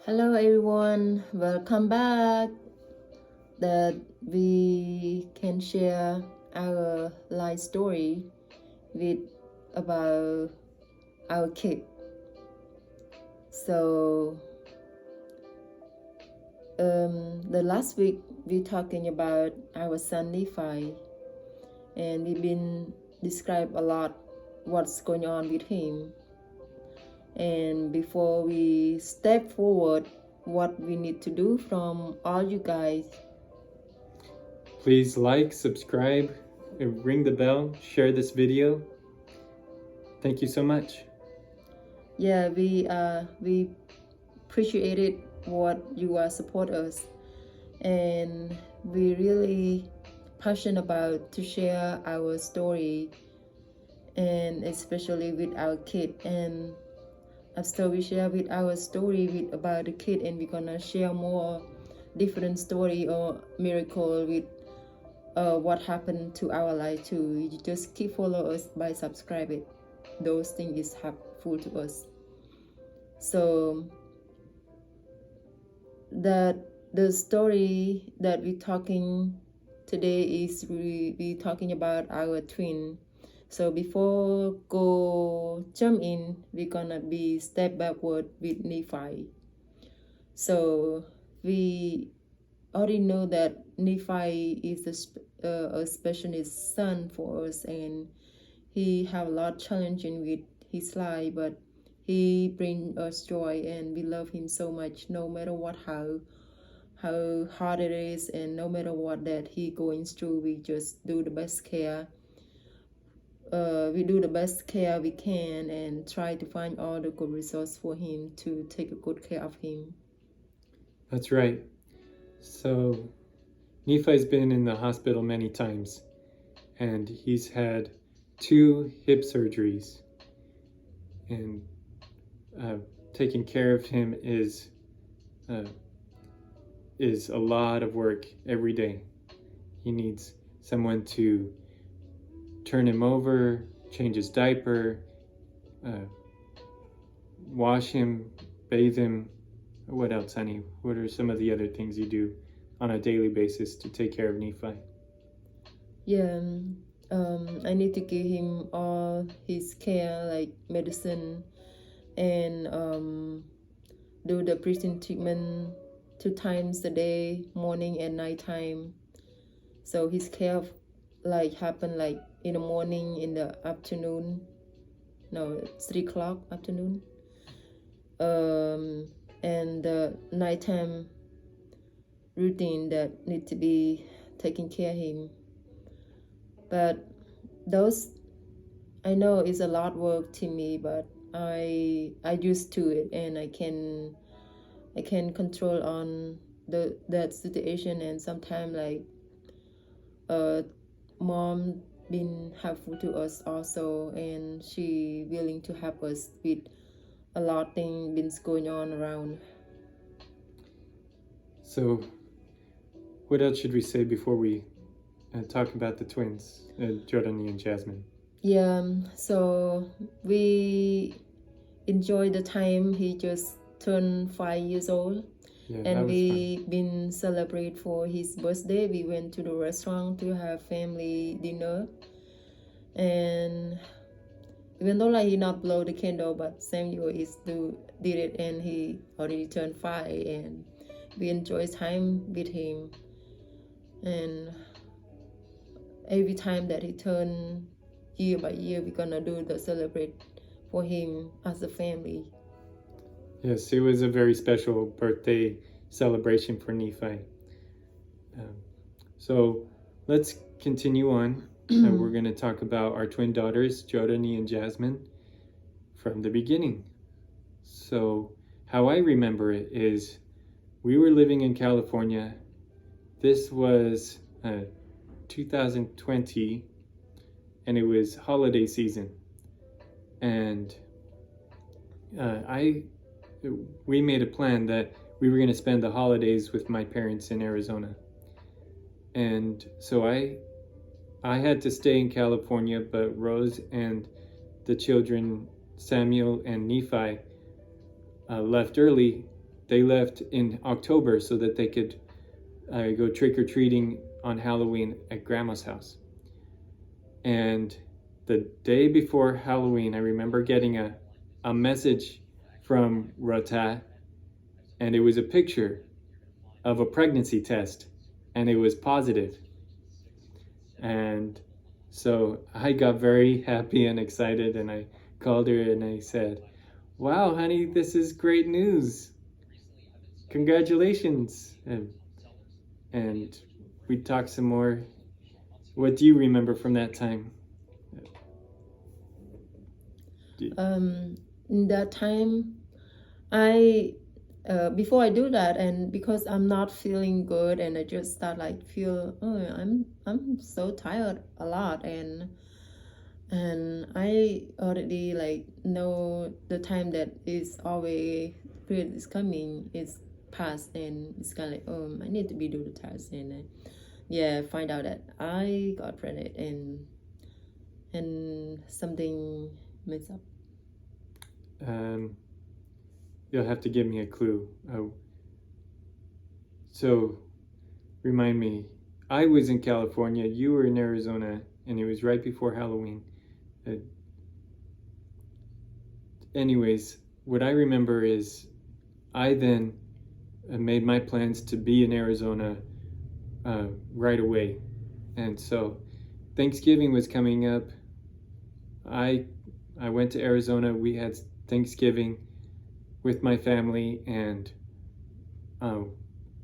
Hello everyone, welcome back. That we can share our life story with about our kid. So the last week we talking about our son Nephi, and we've been describe a lot what's going on with him. And before we step forward, what we need to do from all you guys. Please like, subscribe, and ring the bell, share this video. Thank you so much. Yeah, we appreciate it what you are support us, and we really passionate about to share our story, and especially with our kid. And after we share with our story with about the kid, and we're gonna share more different story or miracle with what happened to our life too. You just keep follow us by subscribing. Those things is helpful to us. So that the story that we're talking today is we talking about our twin. So before go jump in, we're gonna be step backward with Nephi. So we already know that Nephi is a specialist son for us, and he have a lot challenging with his life, but he bring us joy, and we love him so much, no matter what how hard it is, and no matter what that he going through. We just do the best care. We do the best care we can and try to find all the good resource for him to take a good care of him. That's right. So Nephi's been in the hospital many times, and he's had 2 hip surgeries. And taking care of him is a lot of work every day. He needs someone to turn him over, change his diaper, wash him, bathe him. What else, honey? What are some of the other things you do on a daily basis to take care of Nephi? Yeah, I need to give him all his care, like medicine, and do the breathing treatment 2 times a day, morning and nighttime. So his care like happen like in the morning, in the afternoon, no, 3 o'clock afternoon, and the nighttime routine that need to be taking care of him. But those, I know it's a lot work to me, but I used to it, and I can control on that situation. And sometimes like mom been helpful to us also, and she willing to help us with a lot of things been going on around. So what else should we say before we talk about the twins, Jordani and Jasmine? Yeah, so we enjoy the time he just turned 5 years old. Yeah, And we fun. been celebrate for his birthday. We went to the restaurant to have family dinner, and even though like he not blow the candle, but Samuel did it, and he already turned 5, and we enjoy time with him. And every time that he turn year by year, we're gonna do the celebrate for him as a family. Yes, it was a very special birthday celebration for Nephi. So let's continue on. We're going to talk about our twin daughters, Jordani and Jasmine, from the beginning. So how I remember it is we were living in California. This was 2020, and it was holiday season. And we made a plan that we were going to spend the holidays with my parents in Arizona. And so I had to stay in California, but Rose and the children, Samuel and Nephi, left early they left in October so that they could go trick-or-treating on Halloween at Grandma's house. And the day before Halloween, I remember getting a message from Rota, and it was a picture of a pregnancy test, and it was positive. And so I got very happy and excited, and I called her and I said, "Wow, honey, this is great news. Congratulations." And we talked some more. What do you remember from that time? That time, I before I do that, and because I'm not feeling good, and I just start like feel, oh, I'm so tired a lot, and I already like know the time that is always period is coming is past, and it's kind of like, oh, I need to be do the test, and yeah, find out that I got pregnant, and something messed up. You'll have to give me a clue. So, remind me, I was in California, you were in Arizona, and it was right before Halloween. Anyways, what I remember is I then made my plans to be in Arizona right away. And so Thanksgiving was coming up. I went to Arizona. We had Thanksgiving with my family, and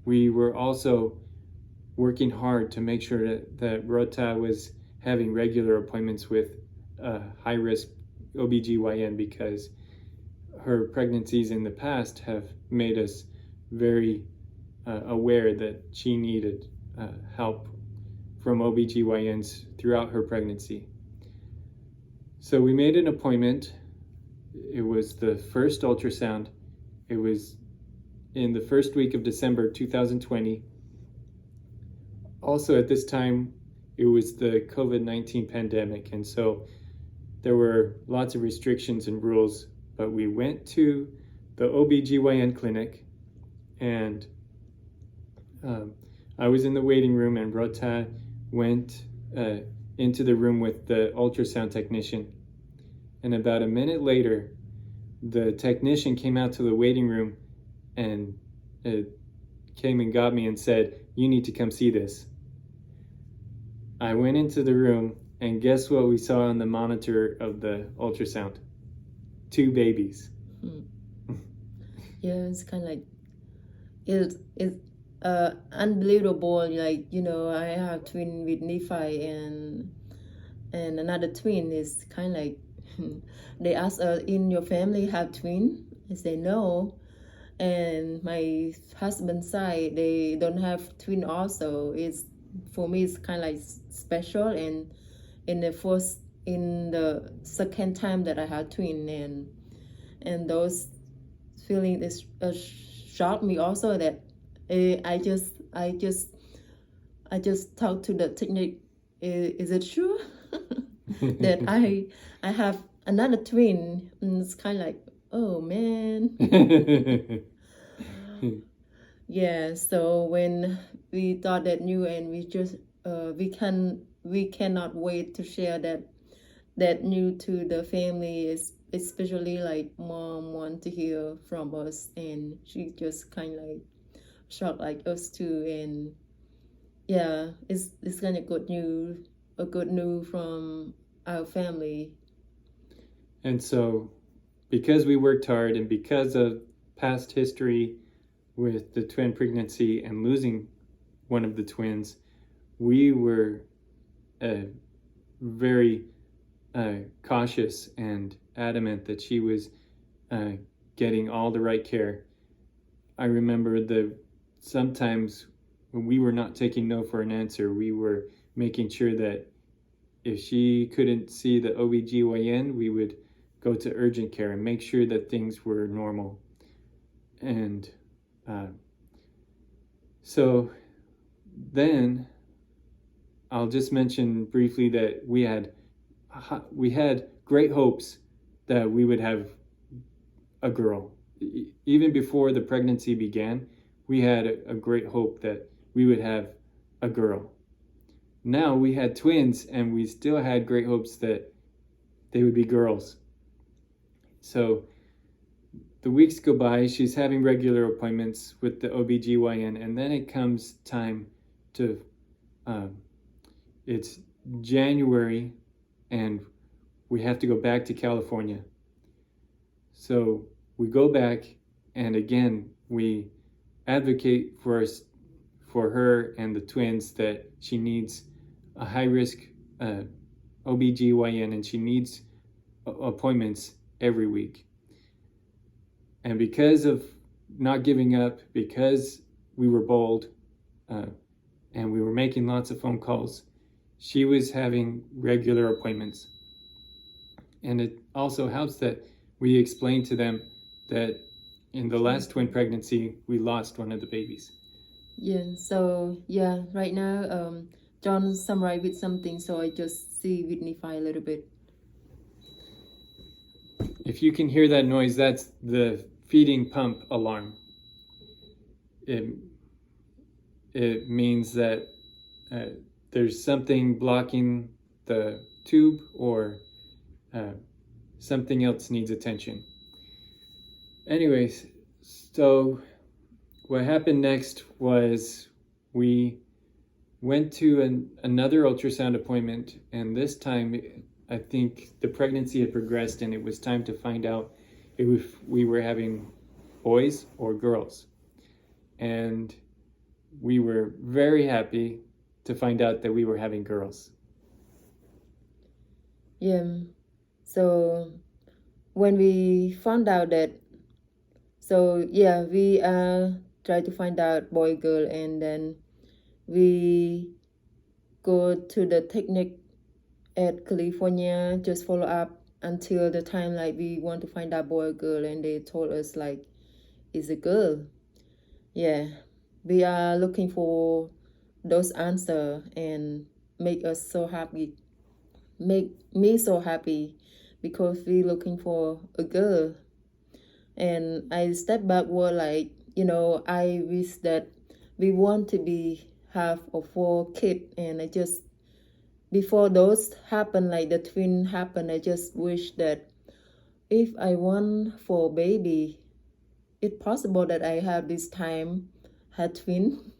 we were also working hard to make sure that Rota was having regular appointments with high-risk OBGYN, because her pregnancies in the past have made us very aware that she needed help from OBGYNs throughout her pregnancy. So we made an appointment. It was the first ultrasound. It was in the first week of December 2020. Also at this time, it was the COVID-19 pandemic, and so there were lots of restrictions and rules, but we went to the OBGYN clinic, and I was in the waiting room, and Rota went into the room with the ultrasound technician. And about a minute later, the technician came out to the waiting room and came and got me and said, "You need to come see this." I went into the room, and guess what we saw on the monitor of the ultrasound? 2 babies. Yeah, it's kind of like it's unbelievable. Like, I have twin with Nephi, and another twin is kind of like they ask us, in your family have twin? I say no. And my husband's side, they don't have twin also. It's, for me, it's kind of like special. And in the second time that I had twin, and those feeling is shocked me also, that I just talked to the technique. Is it true that I have another twin? And it's kind of like, oh man. Yeah. So when we thought that new, and we just we cannot wait to share that new to the family, especially like mom want to hear from us, and she just kind of like shocked like us too. And yeah, it's kind of good news from our family. And so, because we worked hard, and because of past history with the twin pregnancy and losing one of the twins, we were very cautious and adamant that she was getting all the right care. I remember sometimes when we were not taking no for an answer, we were making sure that if she couldn't see the OBGYN, we would go to urgent care and make sure that things were normal. And so then I'll just mention briefly that we had great hopes that we would have a girl. even before the pregnancy began, we had a great hope that we would have a girl. Now we had twins, and we still had great hopes that they would be girls. So the weeks go by, she's having regular appointments with the OBGYN, and then it comes time to, it's January, and we have to go back to California. So we go back, and again, we advocate for her and the twins that she needs a high-risk OBGYN, and she needs appointments every week. And because of not giving up, because we were bold, and we were making lots of phone calls, she was having regular appointments. And it also helps that we explained to them that in the last twin pregnancy, we lost one of the babies. Yeah, so yeah, right now, John summarized with something, so I just see Whitneyfy a little bit. If you can hear that noise, that's the feeding pump alarm. It means that there's something blocking the tube, or something else needs attention. Anyways, so what happened next was we went to another ultrasound appointment, and this time I think the pregnancy had progressed, and it was time to find out if we were having boys or girls. And we were very happy to find out that we were having girls. Yeah, so when we found out that, so yeah, we tried to find out boy, girl, and then we go to the technique at California, just follow up until the time like we want to find out boy or girl, and they told us like it's a girl. Yeah, we are looking for those answers and make us so happy, make me so happy, because we looking for a girl. And I step backward, like, I wish that we want to have a 4 kid, and I just, before those happen, like the twin happen, I just wish that if I want 4 baby, it's possible that I have this time had twin.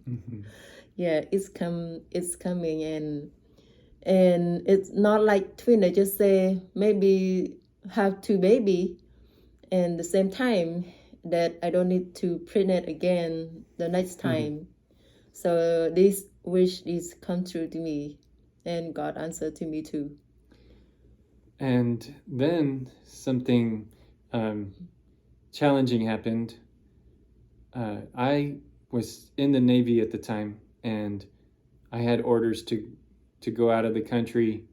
Mm-hmm. Yeah, it's coming, and it's not like twin. I just say maybe have 2 baby, and the same time that I don't need to pregnant again the next time. Mm-hmm. So this wish is come true to me, and God answered to me too. And then something challenging happened. I was in the Navy at the time, and I had orders to go out of the country,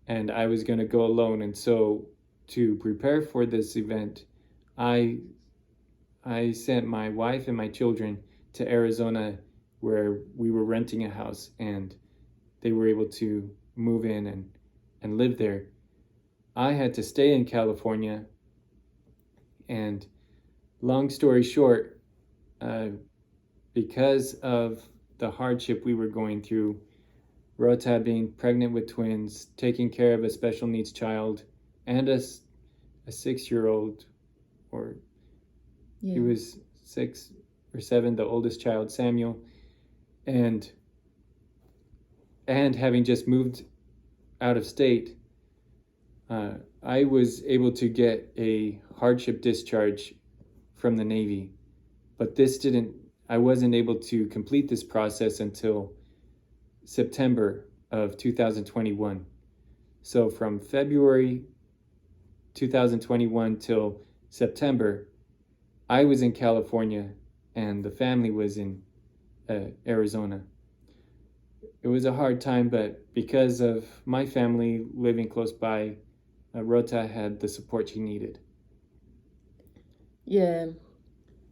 and I was going to go alone. And so to prepare for this event, I sent my wife and my children to Arizona, where we were renting a house, and they were able to move in and live there. I had to stay in California, and long story short, because of the hardship we were going through, Rota being pregnant with twins, taking care of a special needs child, and a 6-year-old, or he was 6 or 7, the oldest child, Samuel, and having just moved out of state, I was able to get a hardship discharge from the Navy, but I wasn't able to complete this process until September of 2021. So from February 2021 till September, I was in California, and the family was in Arizona. It was a hard time, but because of my family living close by, Rota had the support she needed. Yeah,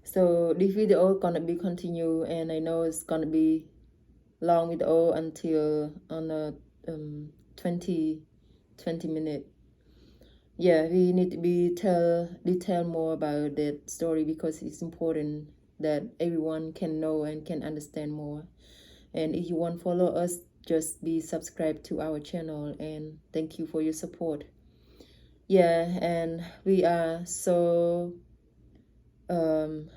so this video gonna be continue, and I know it's gonna be long video until on a 20 minutes. yeah, we need to be tell more about that story because it's important that everyone can know and can understand more. And if you want to follow us, just be subscribed to our channel, and thank you for your support. Yeah, and we are um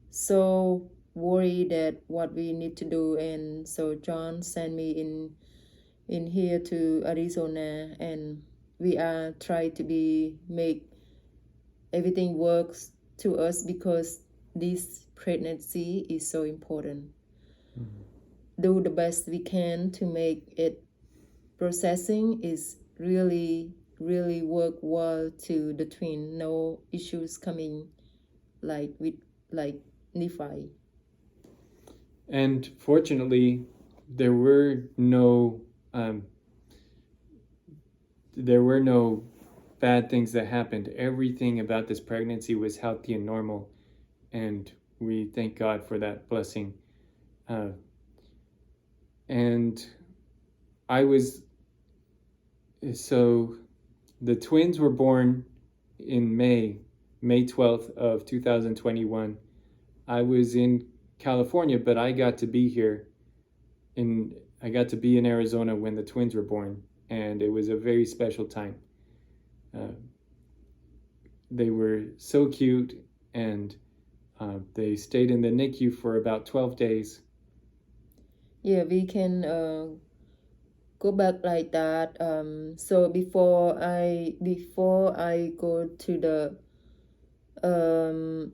so worried that what we need to do, and so John sent me in here to Arizona, and we are trying to be make everything works to us because this pregnancy is so important. Do the best we can to make it processing is really work well to the twin. No issues coming like with like Nephi. And fortunately, there were no um, there were no bad things that happened. Everything about this pregnancy was healthy and normal, and we thank God for that blessing. Uh, and I was so the twins were born in May 12th of 2021. I was in California, but I got to be in Arizona when the twins were born, and it was a very special time. They were so cute, and they stayed in the NICU for about 12 days. Yeah, we can go back like that. So before I go to the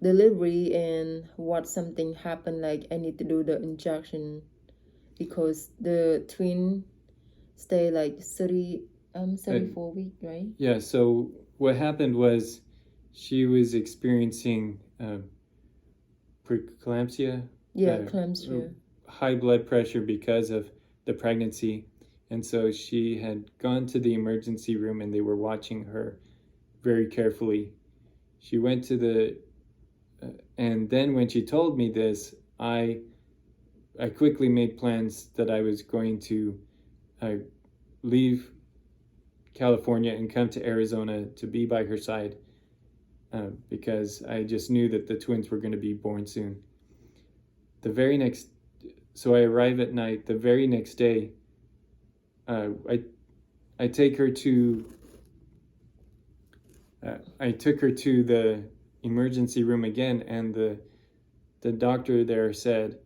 delivery and what something happened, like I need to do the injection because the twin stay like 34 week, right? Yeah, so what happened was she was experiencing preeclampsia, Yeah, eclampsia. high blood pressure because of the pregnancy. And so she had gone to the emergency room and they were watching her very carefully. She went to and then when she told me this, I quickly made plans that I was going to leave California and come to Arizona to be by her side because I just knew that the twins were going to be born soon. So I arrive at night. The very next day, I take her to. I took her to the emergency room again, and the doctor there said,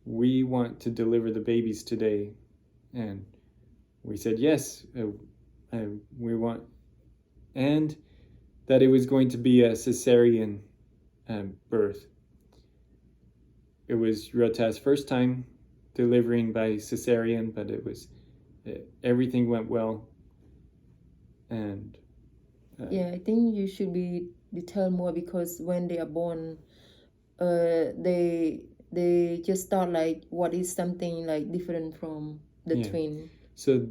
"We want to deliver the babies today," and we said yes. We want, and that it was going to be a cesarean birth. It was Rota's first time delivering by cesarean, but everything went well. And yeah, I think you should be tell more because when they are born, they just thought like what is something like different from the twin. So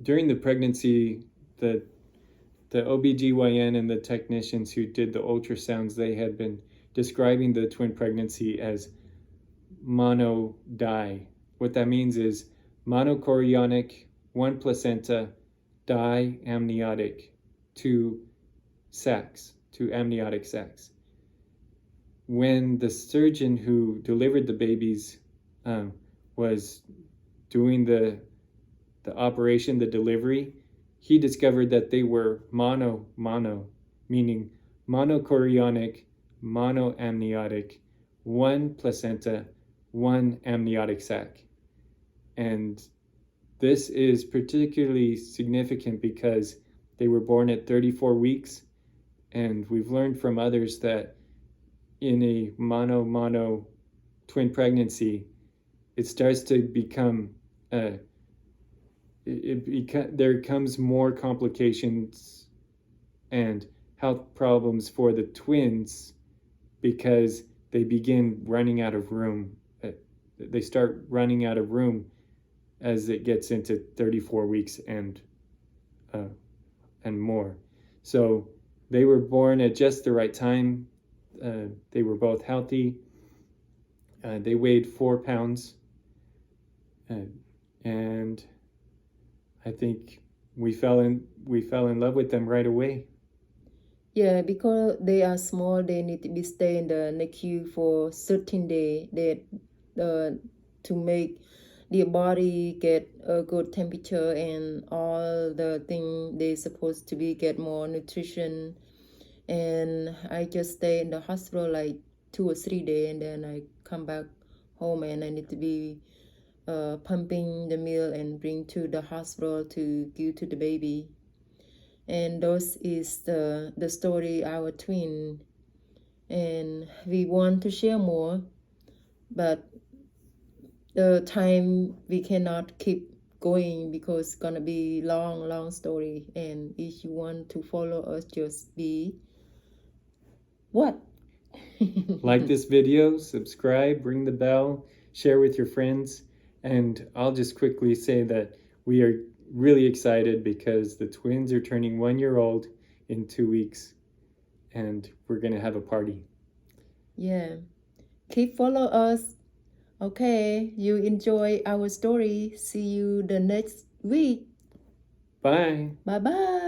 during the pregnancy, the OBGYN and the technicians who did the ultrasounds, they had been describing the twin pregnancy as mono-di. What that means is monochorionic, one placenta, diamniotic, two amniotic sacs. When the surgeon who delivered the babies was doing the operation, the delivery, he discovered that they were mono, meaning monochorionic, monoamniotic, one placenta, one amniotic sac. And this is particularly significant because they were born at 34 weeks, and we've learned from others that in a mono twin pregnancy, it starts to become there comes more complications and health problems for the twins because they begin running out of room. They start running out of room as it gets into 34 weeks and more. So they were born at just the right time. They were both healthy. They weighed 4 pounds. And I think we fell in love with them right away. Yeah, because they are small, they need to be stay in the NICU for 13 days. They to make their body get a good temperature and all the thing they supposed to be get more nutrition. And I just stay in the hospital like 2 or 3 days, and then I come back home and I need to be pumping the milk and bring to the hospital to give to the baby. And those is the story our twin, and we want to share more, but the time we cannot keep going because it's gonna be long story. And if you want to follow us, just be what? Like this video, subscribe, ring the bell, share with your friends. And I'll just quickly say that we are really excited because the twins are turning 1 year old in 2 weeks, and we're going to have a party. Yeah, keep follow us. Okay, you enjoy our story. See you the next week. Bye. Bye bye.